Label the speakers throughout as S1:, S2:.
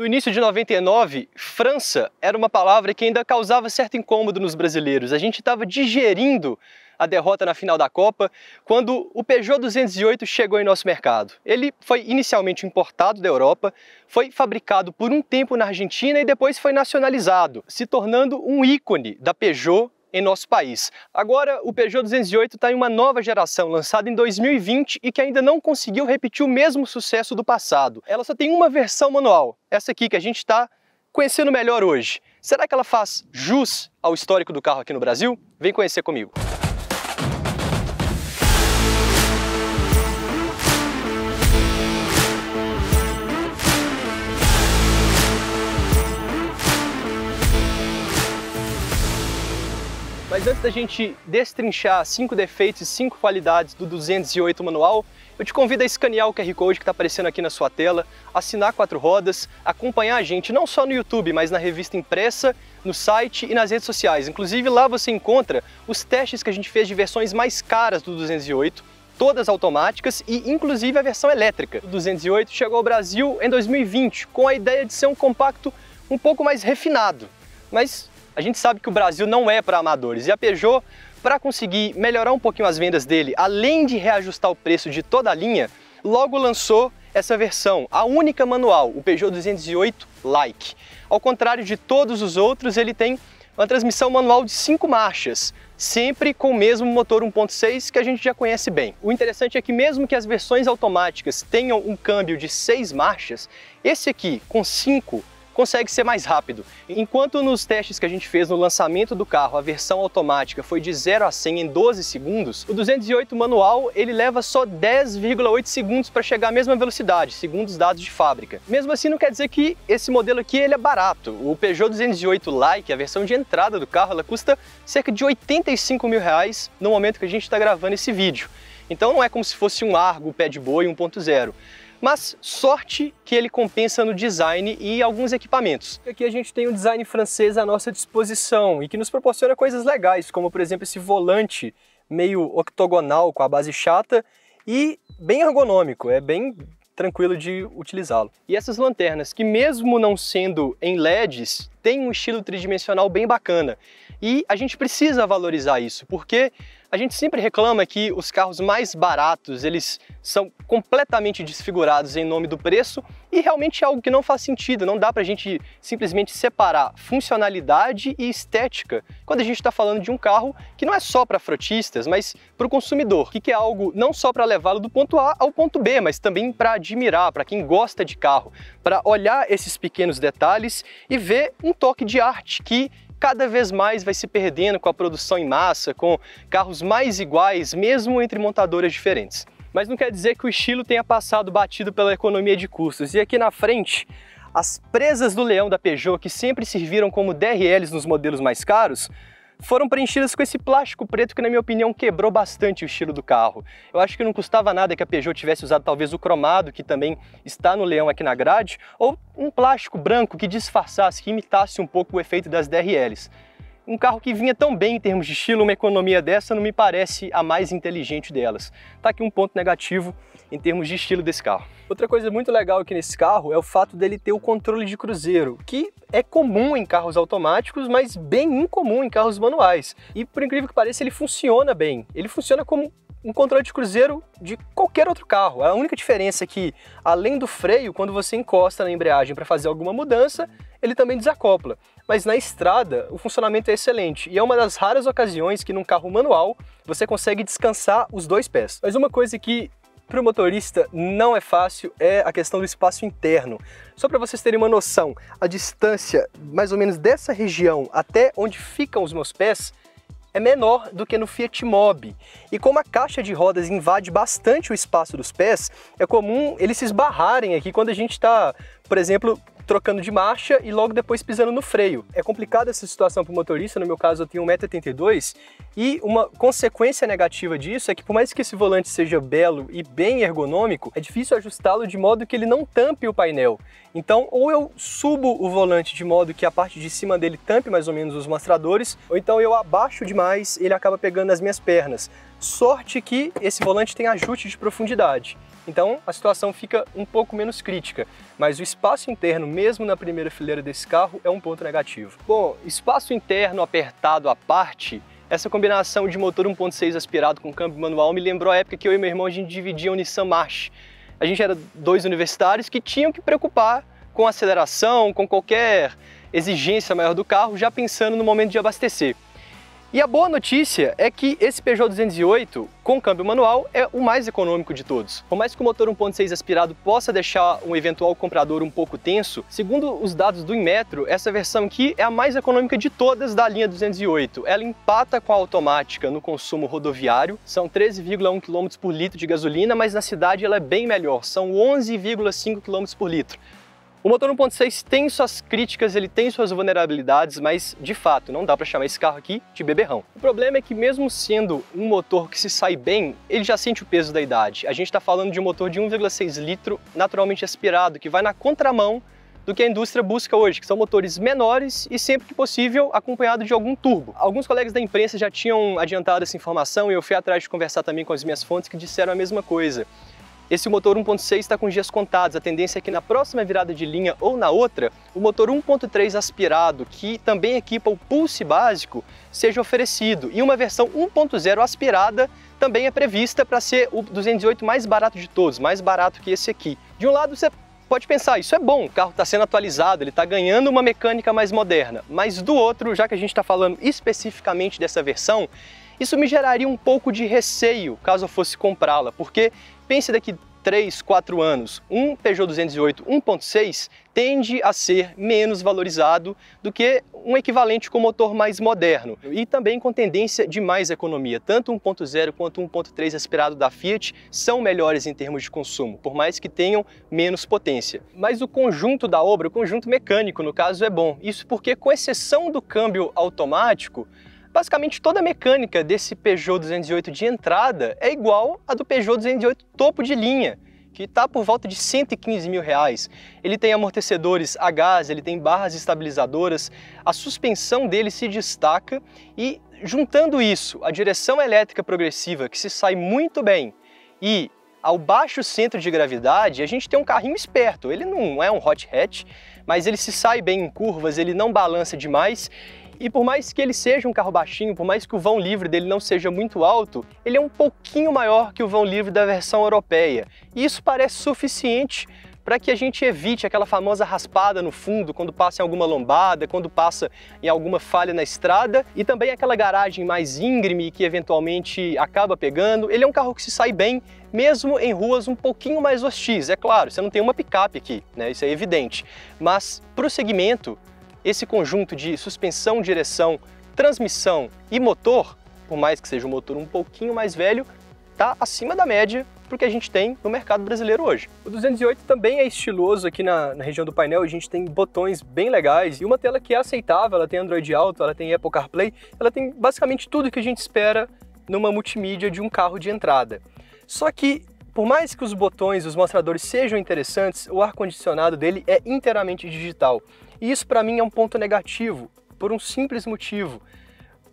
S1: No início de 99, França era uma palavra que ainda causava certo incômodo nos brasileiros. A gente estava digerindo a derrota na final da Copa quando o Peugeot 208 chegou em nosso mercado. Ele foi inicialmente importado da Europa, foi fabricado por um tempo na Argentina e depois foi nacionalizado, se tornando um ícone da Peugeot em nosso país. Agora, o Peugeot 208 está em uma nova geração, lançada em 2020 e que ainda não conseguiu repetir o mesmo sucesso do passado. Ela só tem uma versão manual, essa aqui que a gente está conhecendo melhor hoje. Será que ela faz jus ao histórico do carro aqui no Brasil? Vem conhecer comigo. Mas antes da gente destrinchar 5 defeitos e 5 qualidades do 208 manual, eu te convido a escanear o QR Code que está aparecendo aqui na sua tela, assinar 4 Rodas, acompanhar a gente não só no YouTube, mas na revista impressa, no site e nas redes sociais. Inclusive lá você encontra os testes que a gente fez de versões mais caras do 208, todas automáticas e inclusive a versão elétrica. O 208 chegou ao Brasil em 2020 com a ideia de ser um compacto um pouco mais refinado, mas a gente sabe que o Brasil não é para amadores e a Peugeot, para conseguir melhorar um pouquinho as vendas dele, além de reajustar o preço de toda a linha, logo lançou essa versão, a única manual, o Peugeot 208 Like. Ao contrário de todos os outros, ele tem uma transmissão manual de 5 marchas, sempre com o mesmo motor 1.6 que a gente já conhece bem. O interessante é que mesmo que as versões automáticas tenham um câmbio de 6 marchas, esse aqui com 5 consegue ser mais rápido. Enquanto nos testes que a gente fez no lançamento do carro, a versão automática foi de 0 a 100 em 12 segundos, o 208 manual ele leva só 10,8 segundos para chegar à mesma velocidade, segundo os dados de fábrica. Mesmo assim, não quer dizer que esse modelo aqui ele é barato. O Peugeot 208 Like, a versão de entrada do carro, ela custa cerca de R$85 mil no momento que a gente está gravando esse vídeo. Então não é como se fosse um Argo pé de boi 1.0. Mas sorte que ele compensa no design e alguns equipamentos. Aqui a gente tem um design francês à nossa disposição e que nos proporciona coisas legais, como por exemplo esse volante meio octogonal com a base chata e bem ergonômico, é bem tranquilo de utilizá-lo. E essas lanternas, que mesmo não sendo em LEDs, têm um estilo tridimensional bem bacana. E a gente precisa valorizar isso, porque a gente sempre reclama que os carros mais baratos, eles são completamente desfigurados em nome do preço e realmente é algo que não faz sentido, não dá pra gente simplesmente separar funcionalidade e estética quando a gente está falando de um carro que não é só para frotistas, mas para o consumidor, que é algo não só para levá-lo do ponto A ao ponto B, mas também para admirar, para quem gosta de carro, para olhar esses pequenos detalhes e ver um toque de arte que cada vez mais vai se perdendo com a produção em massa, com carros mais iguais, mesmo entre montadoras diferentes. Mas não quer dizer que o estilo tenha passado batido pela economia de custos. E aqui na frente, as presas do leão da Peugeot, que sempre serviram como DRLs nos modelos mais caros, foram preenchidas com esse plástico preto que, na minha opinião, quebrou bastante o estilo do carro. Eu acho que não custava nada que a Peugeot tivesse usado talvez o cromado, que também está no leão aqui na grade, ou um plástico branco que disfarçasse, que imitasse um pouco o efeito das DRLs. Um carro que vinha tão bem em termos de estilo, uma economia dessa não me parece a mais inteligente delas. Tá aqui um ponto negativo em termos de estilo desse carro. Outra coisa muito legal aqui nesse carro é o fato dele ter o controle de cruzeiro, que é comum em carros automáticos, mas bem incomum em carros manuais. E por incrível que pareça, ele funciona bem. Ele funciona como um controle de cruzeiro de qualquer outro carro. A única diferença é que, além do freio, quando você encosta na embreagem para fazer alguma mudança, ele também desacopla. Mas na estrada, o funcionamento é excelente e é uma das raras ocasiões que num carro manual você consegue descansar os dois pés. Mas uma coisa que para o motorista não é fácil é a questão do espaço interno. Só para vocês terem uma noção, a distância mais ou menos dessa região até onde ficam os meus pés é menor do que no Fiat Mobi. E como a caixa de rodas invade bastante o espaço dos pés, é comum eles se esbarrarem aqui quando a gente está, por exemplo, trocando de marcha e logo depois pisando no freio. É complicada essa situação para o motorista, no meu caso eu tenho 1,82 m, e uma consequência negativa disso é que por mais que esse volante seja belo e bem ergonômico, é difícil ajustá-lo de modo que ele não tampe o painel. Então, ou eu subo o volante de modo que a parte de cima dele tampe mais ou menos os mostradores, ou então eu abaixo demais e ele acaba pegando nas minhas pernas. Sorte que esse volante tem ajuste de profundidade. Então a situação fica um pouco menos crítica, mas o espaço interno, mesmo na primeira fileira desse carro, é um ponto negativo. Bom, espaço interno apertado à parte, essa combinação de motor 1.6 aspirado com câmbio manual me lembrou a época que eu e meu irmão a gente dividia o Nissan March. A gente era dois universitários que tinham que preocupar com aceleração, com qualquer exigência maior do carro, já pensando no momento de abastecer. E a boa notícia é que esse Peugeot 208 com câmbio manual é o mais econômico de todos. Por mais que o motor 1.6 aspirado possa deixar um eventual comprador um pouco tenso, segundo os dados do Inmetro, essa versão aqui é a mais econômica de todas da linha 208. Ela empata com a automática no consumo rodoviário, são 13,1 km por litro de gasolina, mas na cidade ela é bem melhor, são 11,5 km por litro. O motor 1.6 tem suas críticas, ele tem suas vulnerabilidades, mas de fato não dá para chamar esse carro aqui de beberrão. O problema é que mesmo sendo um motor que se sai bem, ele já sente o peso da idade. A gente está falando de um motor de 1,6 litro naturalmente aspirado, que vai na contramão do que a indústria busca hoje, que são motores menores e sempre que possível acompanhado de algum turbo. Alguns colegas da imprensa já tinham adiantado essa informação e eu fui atrás de conversar também com as minhas fontes que disseram a mesma coisa. Esse motor 1.6 está com dias contados, a tendência é que na próxima virada de linha ou na outra, o motor 1.3 aspirado, que também equipa o Pulse básico, seja oferecido. E uma versão 1.0 aspirada também é prevista para ser o 208 mais barato de todos, mais barato que esse aqui. De um lado você pode pensar, isso é bom, o carro está sendo atualizado, ele está ganhando uma mecânica mais moderna. Mas do outro, já que a gente está falando especificamente dessa versão, isso me geraria um pouco de receio caso eu fosse comprá-la, porque pense daqui 3, 4 anos, um Peugeot 208 1.6 tende a ser menos valorizado do que um equivalente com motor mais moderno e também com tendência de mais economia. Tanto 1.0 quanto 1.3 aspirado da Fiat são melhores em termos de consumo, por mais que tenham menos potência. Mas o conjunto da obra, o conjunto mecânico no caso, é bom. Isso porque, com exceção do câmbio automático, basicamente toda a mecânica desse Peugeot 208 de entrada é igual à do Peugeot 208 topo de linha, que está por volta de R$115 mil. Ele tem amortecedores a gás, ele tem barras estabilizadoras, a suspensão dele se destaca e, juntando isso, a direção elétrica progressiva, que se sai muito bem, e ao baixo centro de gravidade, a gente tem um carrinho esperto. Ele não é um hot hatch, mas ele se sai bem em curvas, ele não balança demais. E por mais que ele seja um carro baixinho, por mais que o vão livre dele não seja muito alto, ele é um pouquinho maior que o vão livre da versão europeia. E isso parece suficiente para que a gente evite aquela famosa raspada no fundo quando passa em alguma lombada, quando passa em alguma falha na estrada, e também aquela garagem mais íngreme que eventualmente acaba pegando. Ele é um carro que se sai bem, mesmo em ruas um pouquinho mais hostis. É claro, você não tem uma picape aqui, né? Isso é evidente. Mas para o segmento, esse conjunto de suspensão, direção, transmissão e motor, por mais que seja um motor um pouquinho mais velho, está acima da média para o que a gente tem no mercado brasileiro hoje. O 208 também é estiloso aqui na região do painel, a gente tem botões bem legais e uma tela que é aceitável, ela tem Android Auto, ela tem Apple CarPlay, ela tem basicamente tudo que a gente espera numa multimídia de um carro de entrada. Só que, por mais que os botões, os mostradores sejam interessantes, o ar-condicionado dele é inteiramente digital. E isso para mim é um ponto negativo, por um simples motivo.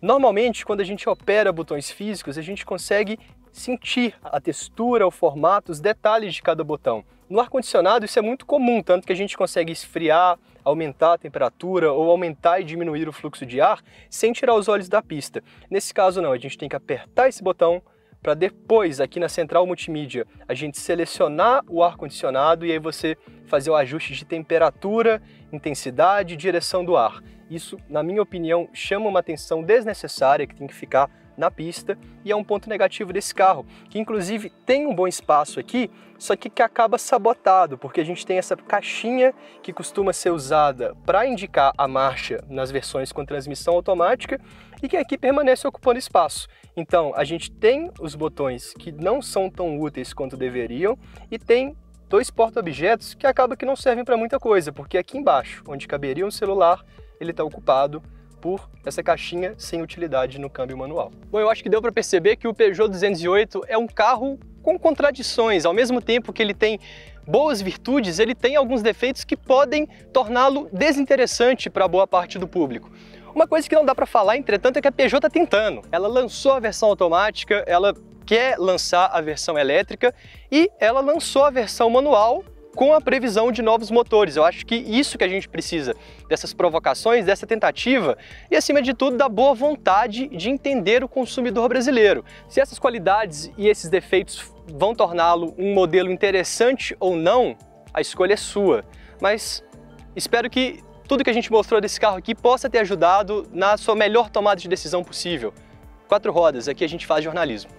S1: Normalmente, quando a gente opera botões físicos, a gente consegue sentir a textura, o formato, os detalhes de cada botão. No ar-condicionado isso é muito comum, tanto que a gente consegue esfriar, aumentar a temperatura ou aumentar e diminuir o fluxo de ar sem tirar os olhos da pista. Nesse caso não, a gente tem que apertar esse botão para depois, aqui na central multimídia, a gente selecionar o ar-condicionado e aí você fazer o ajuste de temperatura, intensidade e direção do ar. Isso, na minha opinião, chama uma atenção desnecessária que tem que ficar na pista e é um ponto negativo desse carro, que inclusive tem um bom espaço aqui, só que acaba sabotado, porque a gente tem essa caixinha que costuma ser usada para indicar a marcha nas versões com transmissão automática e que aqui permanece ocupando espaço. Então a gente tem os botões que não são tão úteis quanto deveriam e tem dois porta-objetos que acaba que não servem para muita coisa, porque aqui embaixo, onde caberia um celular, ele está ocupado por essa caixinha sem utilidade no câmbio manual. Bom, eu acho que deu para perceber que o Peugeot 208 é um carro com contradições. Ao mesmo tempo que ele tem boas virtudes, ele tem alguns defeitos que podem torná-lo desinteressante para boa parte do público. Uma coisa que não dá para falar, entretanto, é que a Peugeot está tentando. Ela lançou a versão automática, ela quer lançar a versão elétrica e ela lançou a versão manual com a previsão de novos motores. Eu acho que isso que a gente precisa, dessas provocações, dessa tentativa e, acima de tudo, da boa vontade de entender o consumidor brasileiro. Se essas qualidades e esses defeitos vão torná-lo um modelo interessante ou não, a escolha é sua. Mas espero que tudo que a gente mostrou desse carro aqui possa ter ajudado na sua melhor tomada de decisão possível. 4 rodas, aqui a gente faz jornalismo.